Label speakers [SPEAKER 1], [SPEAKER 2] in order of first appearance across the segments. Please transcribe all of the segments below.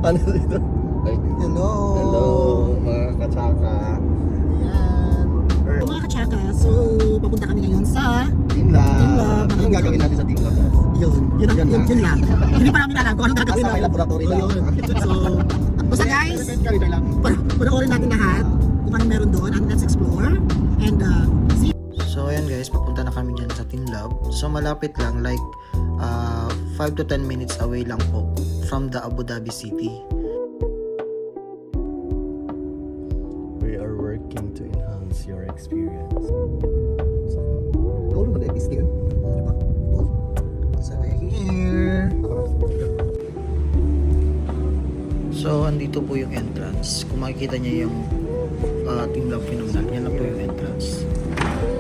[SPEAKER 1] Ano dito? Ay,
[SPEAKER 2] Hello!
[SPEAKER 1] hello, mga katsaka.
[SPEAKER 2] Ayan. So, mga katsaka, so papunta kami ngayon sa
[SPEAKER 1] Team Lab.
[SPEAKER 2] Team Lab.
[SPEAKER 1] Anong gagawin natin sa Team Lab?
[SPEAKER 2] yun lang. Hindi pa namin alam kung anong gagawin
[SPEAKER 1] Basta may
[SPEAKER 2] namin.
[SPEAKER 1] laboratory lang.
[SPEAKER 2] Yun. So, basta guys, panoorin natin lahat kung anong meron doon and let's explore and see.
[SPEAKER 3] So ayan guys, papunta na kami dyan sa Team Lab. So malapit lang, like 5 to 10 minutes away lang po from the Abu Dhabi city.
[SPEAKER 1] We are working to enhance your experience. All of the is here.
[SPEAKER 2] So, here.
[SPEAKER 3] So andito po yung entrance. Kung makikita niya yung Team Lab Phenomenal, yan na po yung entrance.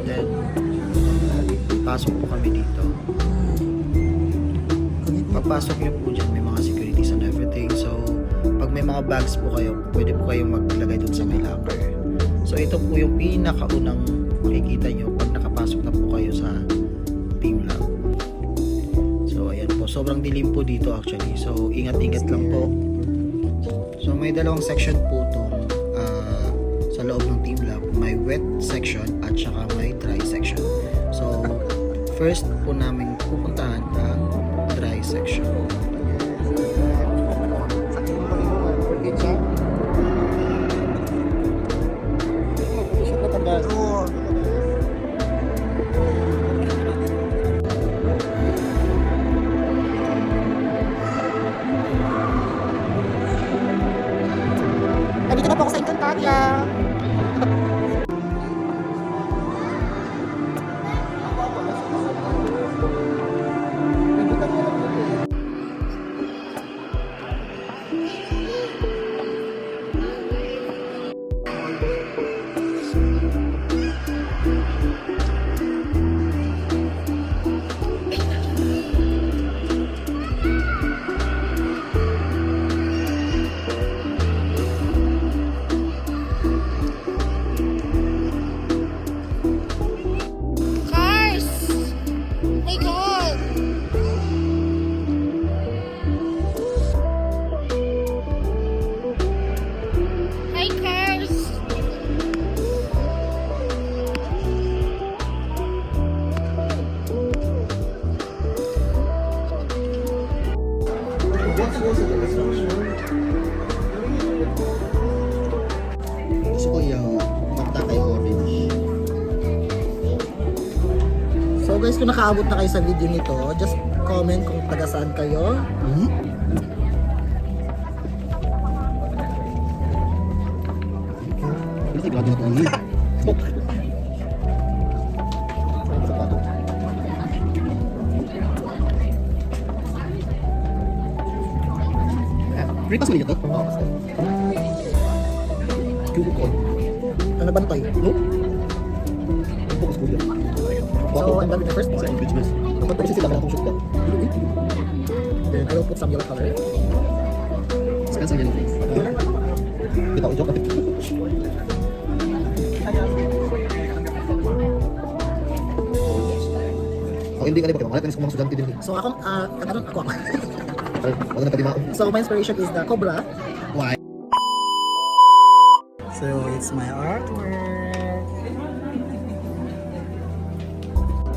[SPEAKER 3] Then pasok po kami dito. Pagpasok niyo po dyan, may mga securities and everything. So pag may mga bags po kayo, pwede po kayong maglagay dun sa may locker. So ito po yung pinakaunang makikita nyo pag nakapasok na po kayo sa Team Lab. So ayan po, sobrang dilim po dito actually. So ingat-ingat lang po. So may dalawang section po to sa loob ng Team Lab. May wet section at saka may dry section. So first po namin pupuntahan ang dry section.
[SPEAKER 2] Nandito na po ako sa Encantadia.
[SPEAKER 1] Gusto ko yung magtakay orange.
[SPEAKER 2] So guys, kung nakaabot na kayo sa video nito, just comment kung taga saan kayo.
[SPEAKER 1] Ano kayo gagawin natin ngayon? Free pass mo nito? Cubo ko.
[SPEAKER 2] Ano ba ito?
[SPEAKER 1] No? Focus ko yan.
[SPEAKER 2] So, I'm done with the first
[SPEAKER 1] Sa
[SPEAKER 2] one.
[SPEAKER 1] engagements. Kapag kasi sila ka na itong shoot ka.
[SPEAKER 2] Then I will put some yellow color.
[SPEAKER 1] Saan sa yellow face? Bitaw, joke natin. Oh, hindi ka na ba? Wala ka na sa mga estudyante din.
[SPEAKER 2] So ako, ako.
[SPEAKER 1] Wala na katimao.
[SPEAKER 2] So my inspiration is the Cobra.
[SPEAKER 1] Why?
[SPEAKER 2] So it's my artwork.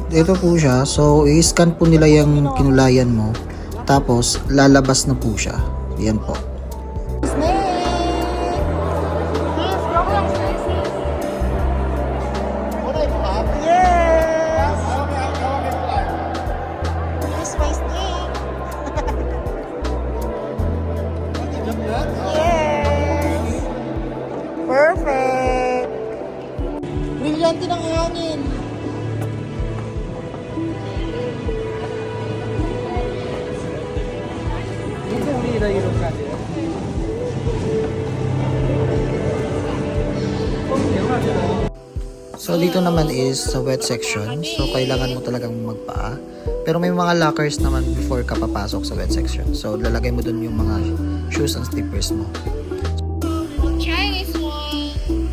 [SPEAKER 3] Ito po siya. So i-scan po nila yung kinulayan mo. Tapos lalabas na po siya. Yan po.
[SPEAKER 2] Perfect! Brilyante ng hangin.
[SPEAKER 3] So dito naman is sa wet section. So kailangan mo talagang magpaa. Pero may mga lockers naman before ka papasok sa wet section. So lalagay mo dun yung mga shoes and slippers mo.
[SPEAKER 4] Chinese one.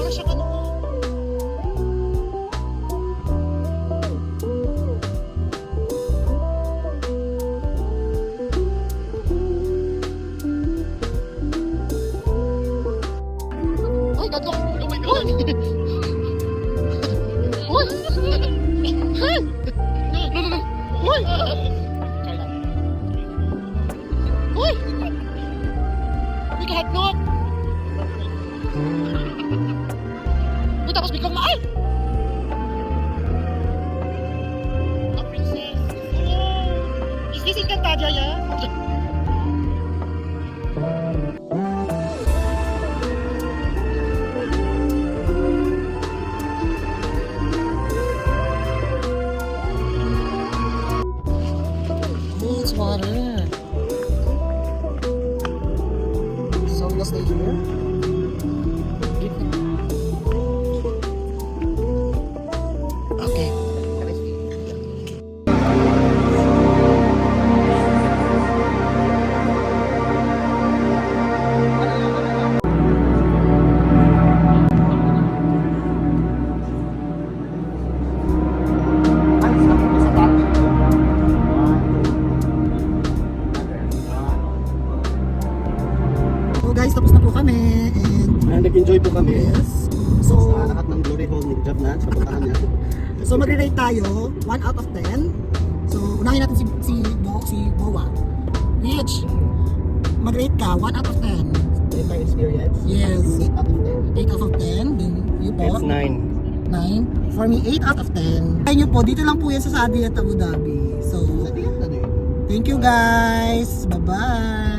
[SPEAKER 2] Para siyang ano. Ay, gago! Oh my God! Uy! Hey! Uy! Uy! May kahadlok! Uy, tapos biglang maay!
[SPEAKER 4] A princess. Oh, is this Encantadia, yeah?
[SPEAKER 2] Oh, it's water. So we just stay here. Okay. So guys, tapos na po kami and
[SPEAKER 1] Nag-enjoy po kami.
[SPEAKER 2] yes.
[SPEAKER 1] So,
[SPEAKER 2] So,
[SPEAKER 1] sa lahat ng glory hole ni Jabnan sa puntahan niya.
[SPEAKER 2] so magre-rate tayo 1 out of 10. So unahin natin si Boa. Rich, mag-rate ka 1 out of 10.
[SPEAKER 1] The entire experience?
[SPEAKER 2] Yes.
[SPEAKER 1] 8 out of
[SPEAKER 2] 8 out of 10. Then you po?
[SPEAKER 1] It's 9.
[SPEAKER 2] 9. For me, 8 out of 10. Ayun nyo po, dito lang po yan sa Saudi at Abu Dhabi. So,
[SPEAKER 1] Sa tingin na din.
[SPEAKER 2] thank you guys. Bye-bye.